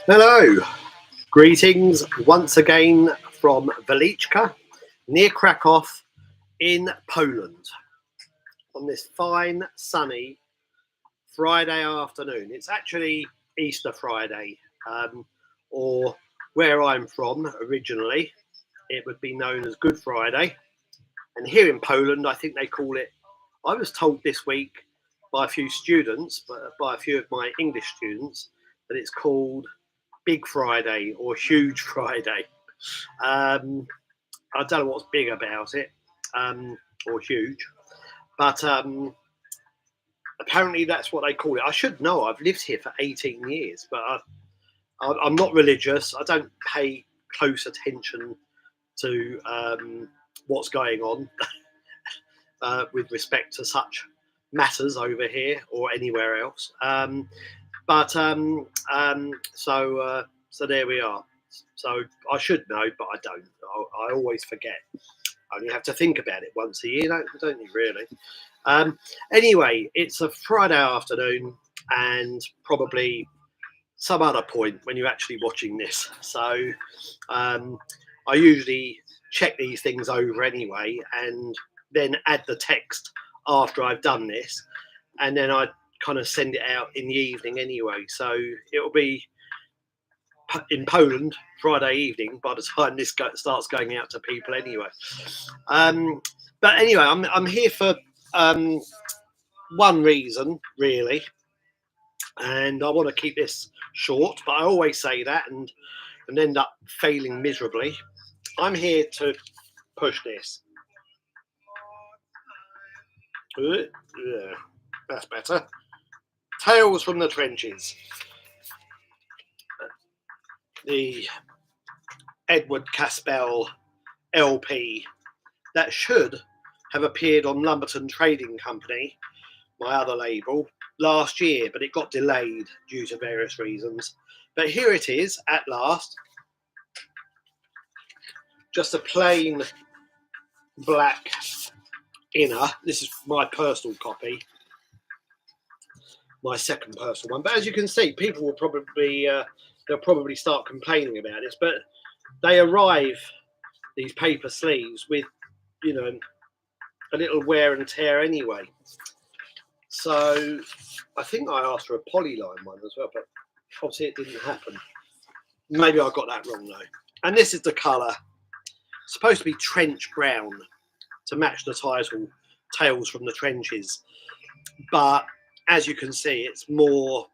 Hello, greetings once again from Waliczka, near Krakow in Poland, on this fine sunny Friday afternoon. It's actually Easter Friday, or where I'm from originally, it would be known as Good Friday. And here in Poland, I think they call it, I was told this week by a few students, by a few of my English students, that it's called Big Friday or Huge Friday. I don't know what's big about it, or huge, but apparently that's what they call it. I should know. I've lived here for 18 years, but I'm not religious. I don't pay close attention to what's going on with respect to such matters over here or anywhere else. So there we are. So I should know, but I don't. I always forget. I only have to think about it once a year, don't you, really? Anyway, it's a Friday afternoon and probably some other point when you're actually watching this. So I usually check these things over anyway and then add the text after I've done this. And then I kind of send it out in the evening anyway. So it'll be in Poland Friday evening by the time this starts going out to people anyway. But anyway, I'm here for one reason really, and I want to keep this short, but I always say that and end up failing miserably. I'm here to push this. Yeah, that's better. Tales from the Trenches. The Edward Ka-Spel LP that should have appeared on Lumberton Trading Company, my other label, last year, but it got delayed due to various reasons. But here it is at last. Just a plain black inner. This is my personal copy, my second personal one. But as you can see, people will probably they'll probably start complaining about this, but they arrive, these paper sleeves, with, you know, a little wear and tear anyway. So I think I asked for a polyline one as well, but obviously it didn't happen. Maybe I got that wrong though. And this is the colour. It's supposed to be trench brown to match the title, Tales from the Trenches. But as you can see, it's more,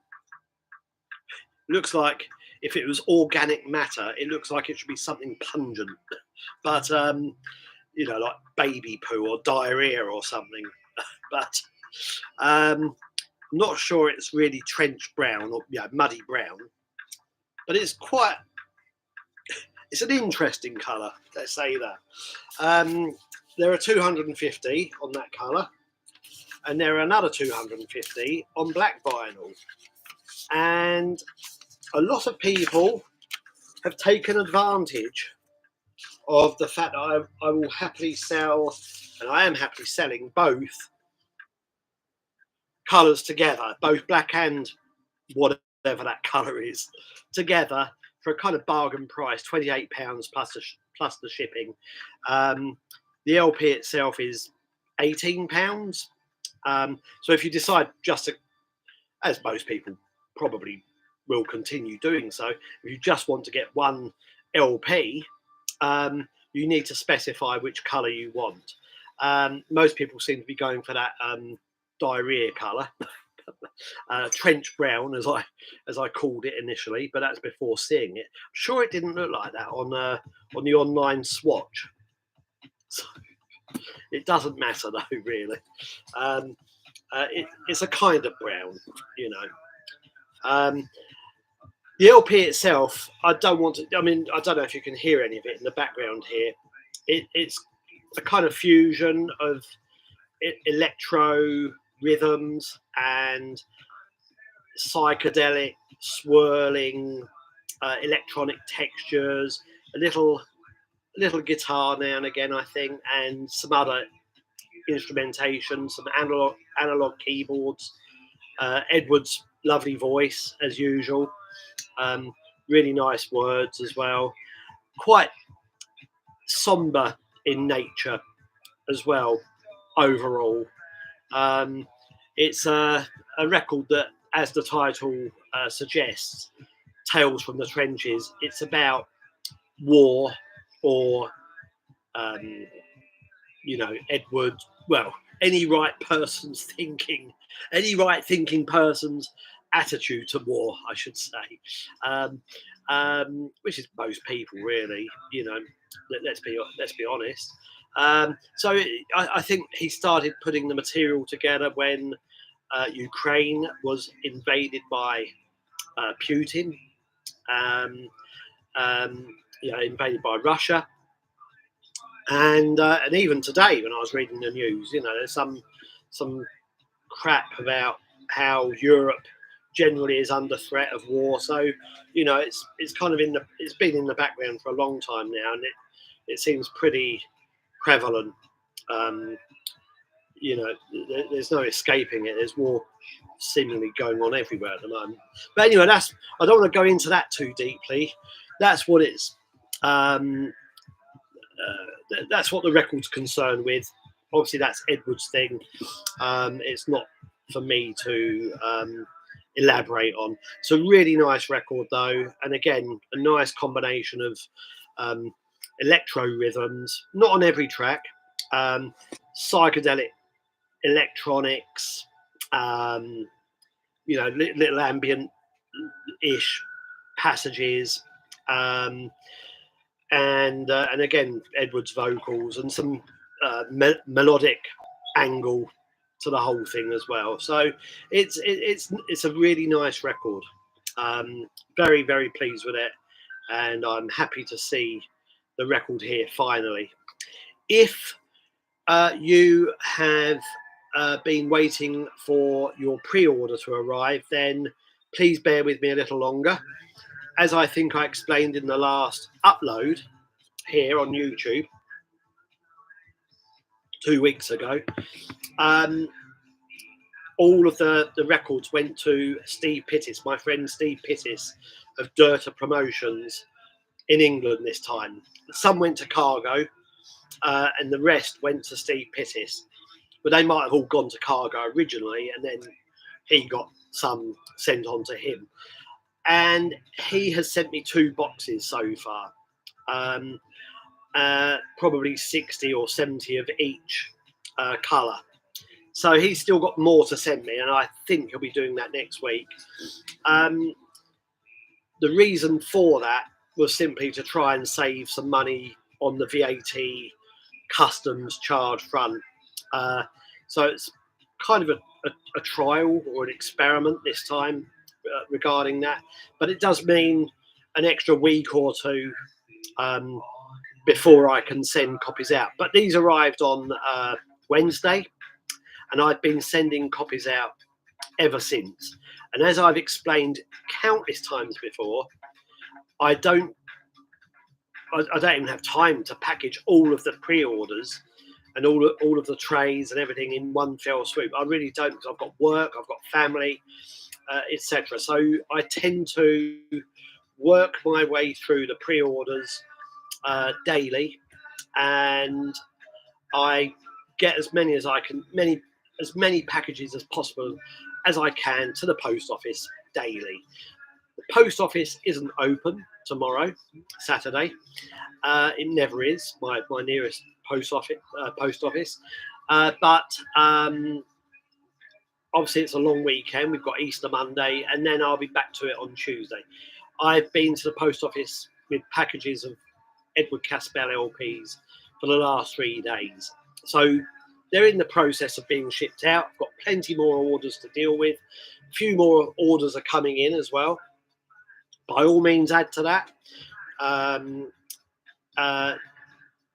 looks like if it was organic matter, it looks like it should be something pungent. But, you know, like baby poo or diarrhea or something. But I'm not sure it's really trench brown or muddy brown. But it's quite, it's an interesting colour, let's say that. There are 250 on that colour, and there are another 250 on black vinyl. And a lot of people have taken advantage of the fact that I will happily sell, and I am happily selling both colours together, both black and whatever that colour is, together for a kind of bargain price, £28 plus the shipping. The LP itself is £18. So if you decide just to, as most people probably will continue doing so, if you just want to get one LP, you need to specify which colour you want. Most people seem to be going for that diarrhea colour, trench brown, as I called it initially, but that's before seeing it. I'm sure it didn't look like that on the online swatch. So it doesn't matter though, really. It's a kind of brown, you know. The LP itself, I don't want to, I mean, I don't know if you can hear any of it in the background here. It's a kind of fusion of electro rhythms and psychedelic swirling electronic textures, a little guitar now and again, I think, and some other instrumentation, some analog keyboards, Edward's lovely voice as usual, really nice words as well, quite somber in nature as well overall. It's a record that, as the title suggests, Tales from the Trenches. It's about war, or Edward, well, any right thinking person's attitude to war, I should say, which is most people really. Let's be honest. So I think he started putting the material together when Ukraine was invaded by Putin, invaded by Russia. And even today, when I was reading the news, there's some crap about how Europe generally is under threat of war. So it's kind of it's been in the background for a long time now, and it seems pretty prevalent. There's no escaping it. There's war seemingly going on everywhere at the moment. But anyway, I don't want to go into that too deeply. That's what it's. That's what the record's concerned with. Obviously, that's Edward's thing. It's not for me to elaborate on. It's a really nice record, though, and again, a nice combination of electro rhythms. Not on every track. Psychedelic electronics. Little ambient-ish passages. And again, Edward's vocals and some melodic angle to the whole thing as well. So it's a really nice record. Very, very pleased with it, and I'm happy to see the record here finally. If you have been waiting for your pre-order to arrive, then please bear with me a little longer. As I think I explained in the last upload here on YouTube 2 weeks ago, all of the records went to Steve Pittis, my friend Steve Pittis of Dirter Promotions in England this time. Some went to Cargo, and the rest went to Steve Pittis. But they might have all gone to Cargo originally, and then he got some sent on to him. And he has sent me 2 boxes so far, probably 60 or 70 of each colour. So he's still got more to send me, and I think he'll be doing that next week. The reason for that was simply to try and save some money on the VAT customs charge front. So it's kind of a trial or an experiment this time regarding that, but it does mean an extra week or 2 before I can send copies out. But these arrived on Wednesday, and I've been sending copies out ever since. And as I've explained countless times before, I don't even have time to package all of the pre-orders and all of the trays and everything in one fell swoop. I really don't, because I've got work, I've got family, etc. So I tend to work my way through the pre-orders daily, and I get as many as I can, as many packages as possible as I can to the post office daily. The post office isn't open tomorrow, Saturday. It never is. My nearest post office. But obviously it's a long weekend. We've got Easter Monday, and then I'll be back to it on Tuesday. I've been to the post office with packages of Edward Ka-Spel LPs for the last 3 days. So they're in the process of being shipped out. I've got plenty more orders to deal with. A few more orders are coming in as well. By all means, add to that.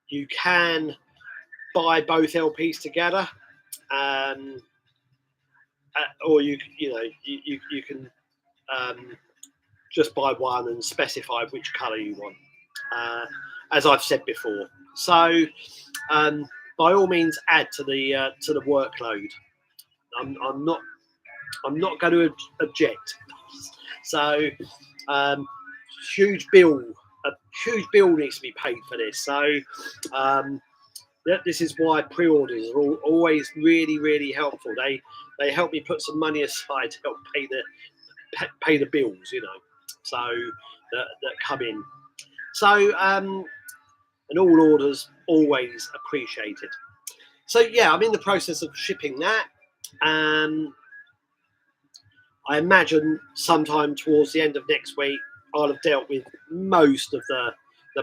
You can buy both LPs together, or you can just buy one and specify which colour you want, as I've said before. So by all means, add to the workload. I'm not going to object. So huge bill needs to be paid for this. So this is why pre-orders are always really, really helpful. They help me put some money aside to help pay the bills, you know, so that come in. So and all orders always appreciated. So yeah, I'm in the process of shipping that. I imagine sometime towards the end of next week, I'll have dealt with most of the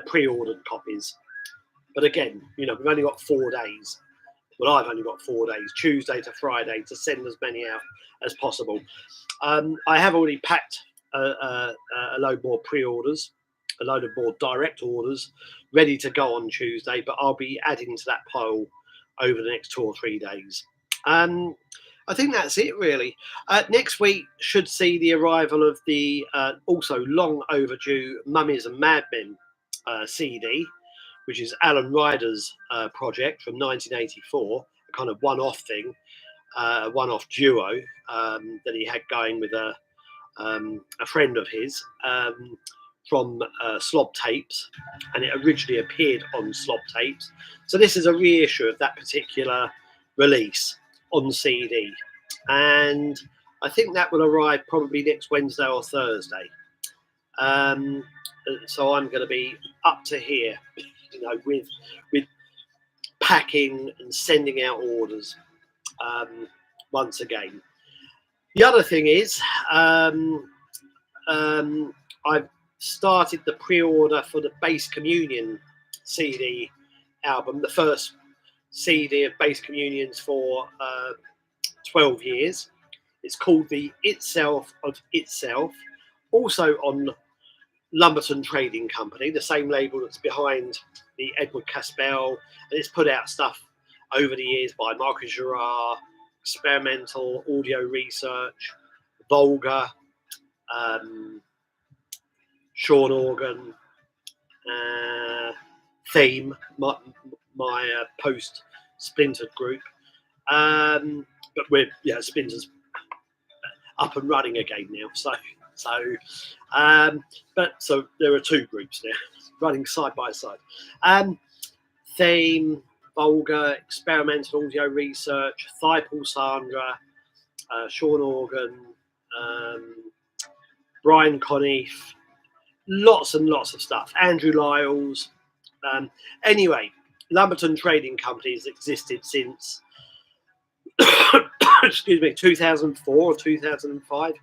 pre-ordered copies. But again, you know, we've only got 4 days. Well, I've only got 4 days, Tuesday to Friday, to send as many out as possible. I have already packed a load more pre-orders, a load of more direct orders, ready to go on Tuesday, but I'll be adding to that pile over the next 2 or 3 days. I think that's it, really. Next week should see the arrival of the also long overdue Mummies and Madmen CD, which is Alan Ryder's project from 1984, a kind of one-off thing, a one-off duo that he had going with a friend of his from Slob Tapes, and it originally appeared on Slob Tapes. So this is a reissue of that particular release on CD, and I think that will arrive probably next Wednesday or Thursday. So I'm going to be up to here, you know, with packing and sending out orders once again. The other thing is I've started the pre-order for the Bass Communion CD album, the first CD of Bass Communions for 12 years. It's called The Itself of Itself, also on Lumberton Trading Company, the same label that's behind the Edward Ka-Spel, and it's put out stuff over the years by Marcus Girard, Experimental, Audio Research, Vulgar, Sean Organ, Theme, my post-splintered group. But we're Splinter's up and running again now. So there are 2 groups now running side by side. Theme, Vulgar, Experimental, Audio Research, Thiepel Sandra, Sean Organ, Brian Conniff, lots and lots of stuff. Andrew Liles. Anyway, Lumberton Trading Company has existed since 2004 or 2005.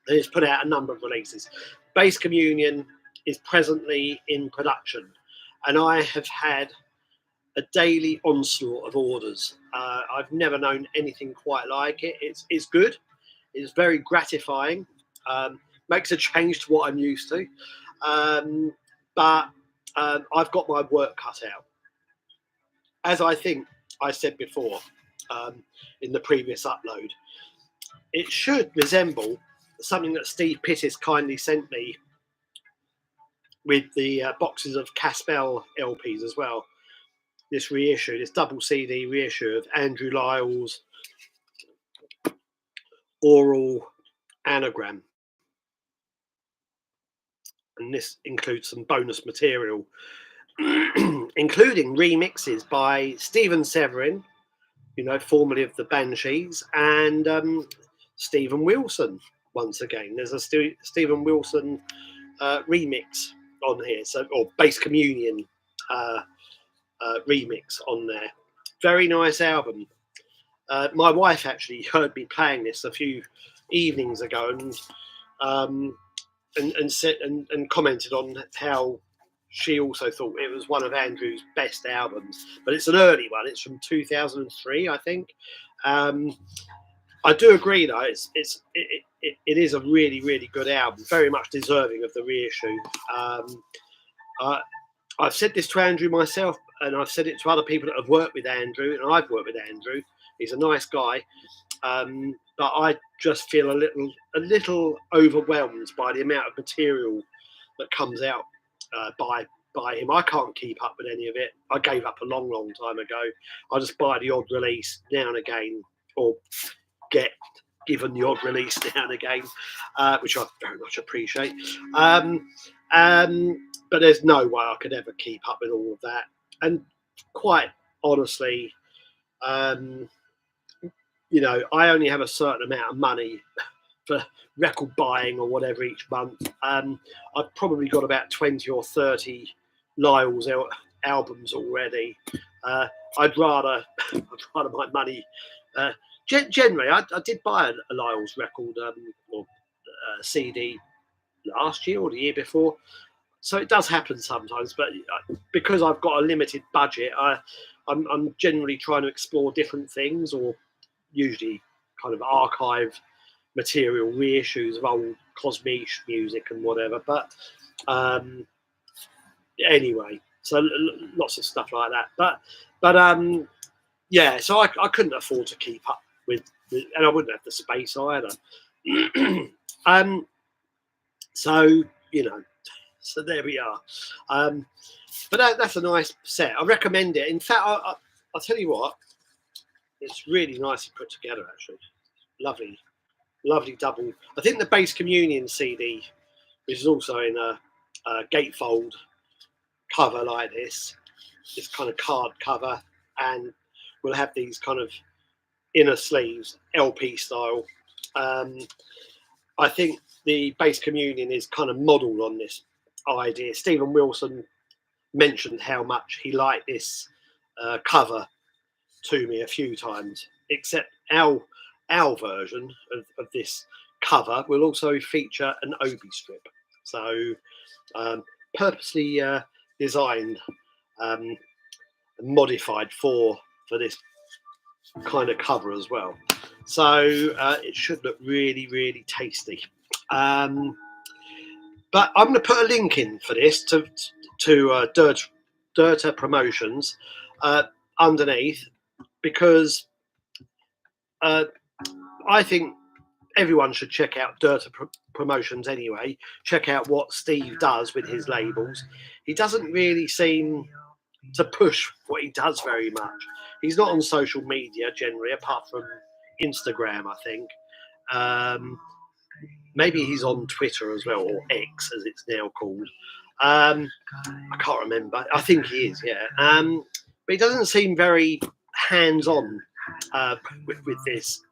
And it's put out a number of releases. Bass Communion is presently in production, and I have had a daily onslaught of orders. I've never known anything quite like it. It's good. It's very gratifying. Makes a change to what I'm used to. But I've got my work cut out. As I think I said before in the previous upload, it should resemble something that Steve Pittis kindly sent me with the boxes of Ka-Spel LPs as well. This reissue, this double CD reissue of Andrew Liles Aural Anagram. And this includes some bonus material, including remixes by Severin, you know, formerly of the Banshees, and Stephen Wilson. Once again, there's a Stephen Wilson remix on here, or Bass Communion remix on there. Very nice album. My wife actually heard me playing this a few evenings ago, and said and commented on how she also thought it was one of Andrew's best albums. But it's an early one. It's from 2003, I think. I do agree, though. It is a really, really good album, very much deserving of the reissue. I've said this to Andrew myself, and I've said it to other people that have worked with Andrew, and I've worked with Andrew. He's a nice guy, but I just feel a little overwhelmed by the amount of material that comes out by him. I can't keep up with any of it. I gave up a long, long time ago. I just buy the odd release now and again, or get given the odd release now and again, which I very much appreciate. But there's no way I could ever keep up with all of that. And quite honestly, you know, I only have a certain amount of money for record buying or whatever each month. I've probably got about 20 or 30 Liles albums already. I'd rather my money. Generally, I did buy a Liles record or CD last year or the year before, so it does happen sometimes. But because I've got a limited budget, I'm generally trying to explore different things, or usually kind of archive material, reissues of old Cosmic music and whatever. But anyway, so lots of stuff like that. But yeah, so I couldn't afford to keep up with, and I wouldn't have the space either. So, you know, so there we are. But that's a nice set. I recommend it. In fact, I'll tell you what, it's really nicely put together, actually. Lovely double. I think the Base Communion CD, which is also in a gatefold cover like this kind of card cover, and we'll have these kind of inner sleeves, LP style. I think the Base Communion is kind of modelled on this idea. Stephen Wilson mentioned how much he liked this cover to me a few times, except our version of this cover will also feature an obi strip, so purposely designed and modified for this kind of cover as well. So it should look really tasty. But I'm going to put a link in for this to Dirter Promotions underneath, because I think everyone should check out Dirter Promotions anyway. Check out what Steve does with his labels. He doesn't really seem to push what he does very much. He's not on social media generally, apart from Instagram, I think. Maybe he's on Twitter as well, or X as it's now called. I can't remember. I think he is, yeah. But he doesn't seem very hands-on with this.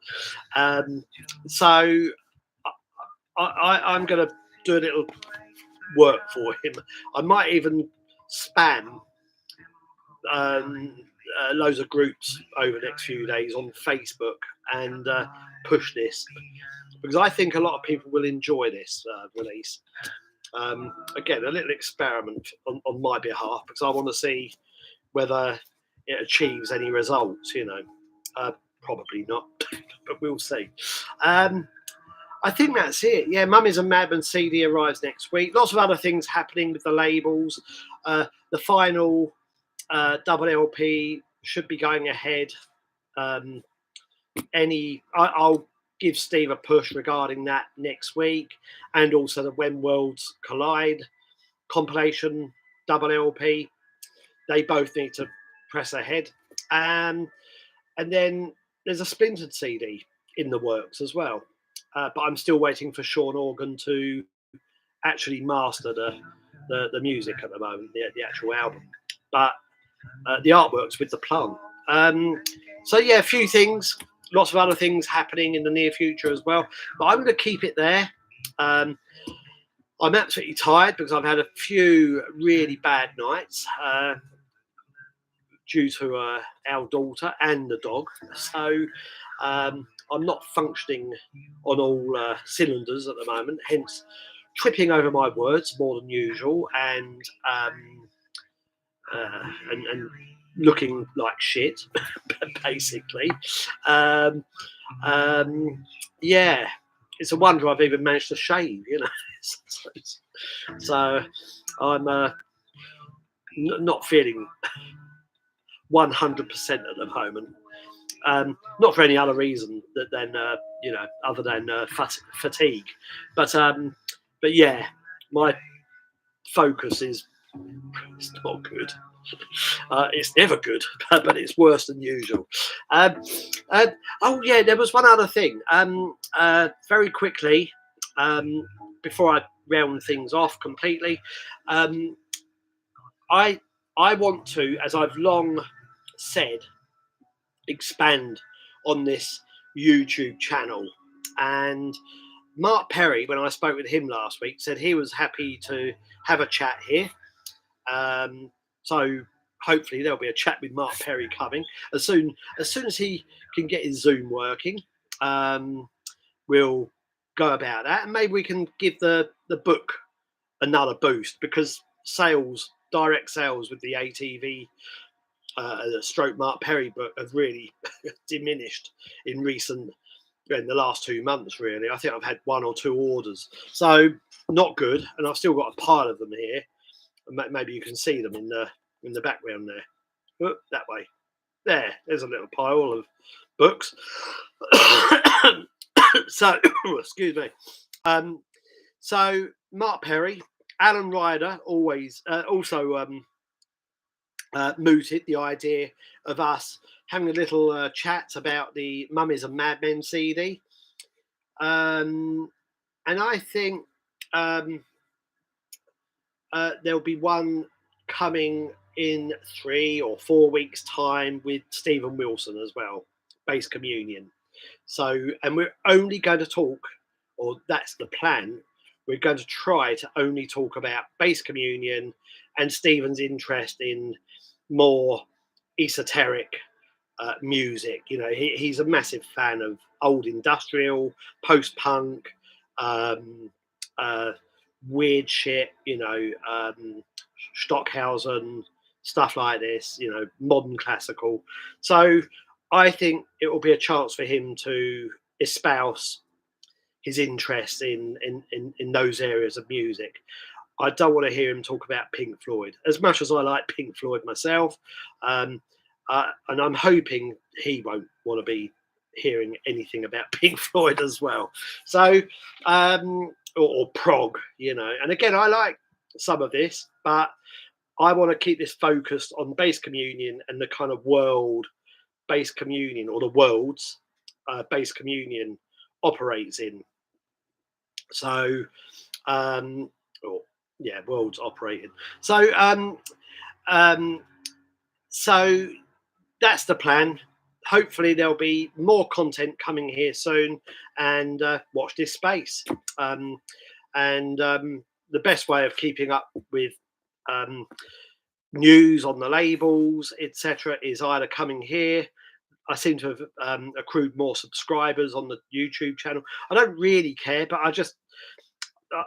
So I'm going to do a little work for him. I might even spam loads of groups over the next few days on Facebook and push this, because I think a lot of people will enjoy this release. Again, a little experiment on my behalf, because I want to see whether it achieves any results, you know. Probably not, but we'll see. I think that's it. Yeah, Mummies and Madmen CD arrives next week. Lots of other things happening with the labels. The final double LP should be going ahead. I'll give Steve a push regarding that next week, and also the When Worlds Collide compilation double LP. They both need to press ahead. And then there's a Splintered CD in the works as well. But I'm still waiting for Sean Organ to actually master the music at the moment, the actual album. But the artwork's with the plant. So yeah, a few things, lots of other things happening in the near future as well. But I'm going to keep it there. I'm absolutely tired because I've had a few really bad nights due to our daughter and the dog. So I'm not functioning on all cylinders at the moment, hence tripping over my words more than usual, and looking like shit, basically. Yeah, it's a wonder I've even managed to shave, you know. So I'm not feeling 100% at the moment. Not for any other reason than you know, other than fatigue. But yeah, my focus is not good. It's never good, but it's worse than usual. Oh yeah, there was one other thing. Very quickly, before I round things off completely, I want to, as I've long said, expand on this YouTube channel. And Mark Perry, when I spoke with him last week, said he was happy to have a chat here. So hopefully there'll be a chat with Mark Perry coming as soon as he can get his Zoom working. We'll go about that, and maybe we can give the book another boost, because direct sales with the ATV stroke Mark Perry book have really diminished in the last 2 months. Really, I think I've had 1 or 2 orders, so not good. And I've still got a pile of them here. Maybe you can see them in the background there. That way. There's a little pile of books. So, excuse me. So Mark Perry, Alan Ryder also mooted the idea of us having a little chat about the Mummies and Madmen CD, and I think there'll be one coming in 3 or 4 weeks' time with Stephen Wilson as well, Base Communion. So, and we're only going to talk, or that's the plan, we're going to try to only talk about Base Communion and Stephen's interest in more esoteric music. You know, he's a massive fan of old industrial, post-punk, weird shit, you know, Stockhausen, stuff like this, you know, modern classical. So I think it will be a chance for him to espouse his interest in those areas of music. I don't want to hear him talk about Pink Floyd, as much as I like Pink Floyd myself. And I'm hoping he won't want to be hearing anything about Pink Floyd as well. So, or prog, you know. And again, I like some of this, but I want to keep this focused on Base Communion and the kind of world Base Communion, or the worlds Base Communion operates in. So, worlds operating. So, so that's the plan. Hopefully there'll be more content coming here soon, and watch this space. The best way of keeping up with news on the labels, etc., is either coming here. I seem to have accrued more subscribers on the YouTube channel. I don't really care, but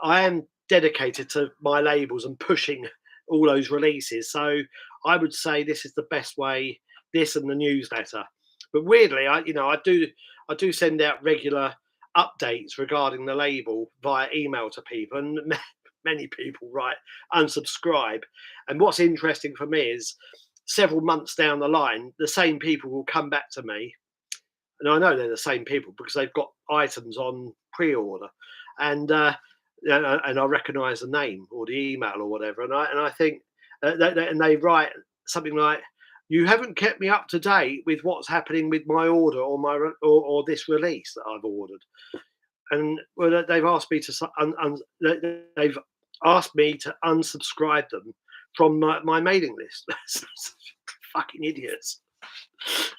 I am dedicated to my labels and pushing all those releases. So I would say this is the best way, this and the newsletter. But weirdly, I do send out regular updates regarding the label via email to people, and many people write unsubscribe. And what's interesting for me is several months down the line, the same people will come back to me, and I know they're the same people because they've got items on pre-order, and I recognise the name or the email or whatever, and I think and they write something like, "You haven't kept me up to date with what's happening with my order or or this release that I've ordered," and well, they've asked me to unsubscribe them from my mailing list. Fucking idiots.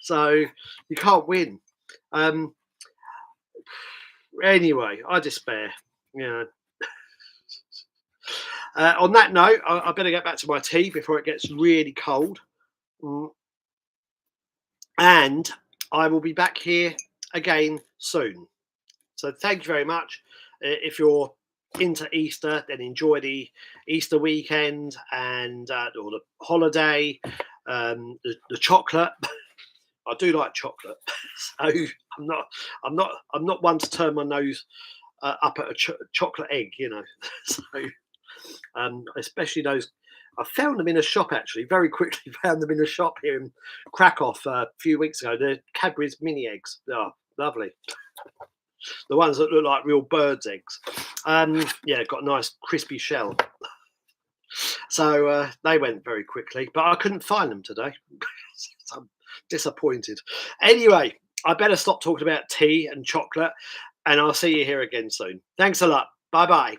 So you can't win. Anyway, I despair. You know. On that note, I better get back to my tea before it gets really cold. And I will be back here again soon. So thank you very much. If you're into Easter, then enjoy the Easter weekend and or the holiday, the chocolate. I do like chocolate, so I'm not one to turn my nose up at a chocolate egg, you know. So especially those. I found them in a shop, actually, very quickly found them in a shop here in Krakow a few weeks ago. The Cadbury's mini eggs. Oh, lovely. The ones that look like real birds' eggs. Yeah, got a nice crispy shell. So they went very quickly, but I couldn't find them today. So I'm disappointed. Anyway, I better stop talking about tea and chocolate, and I'll see you here again soon. Thanks a lot. Bye bye.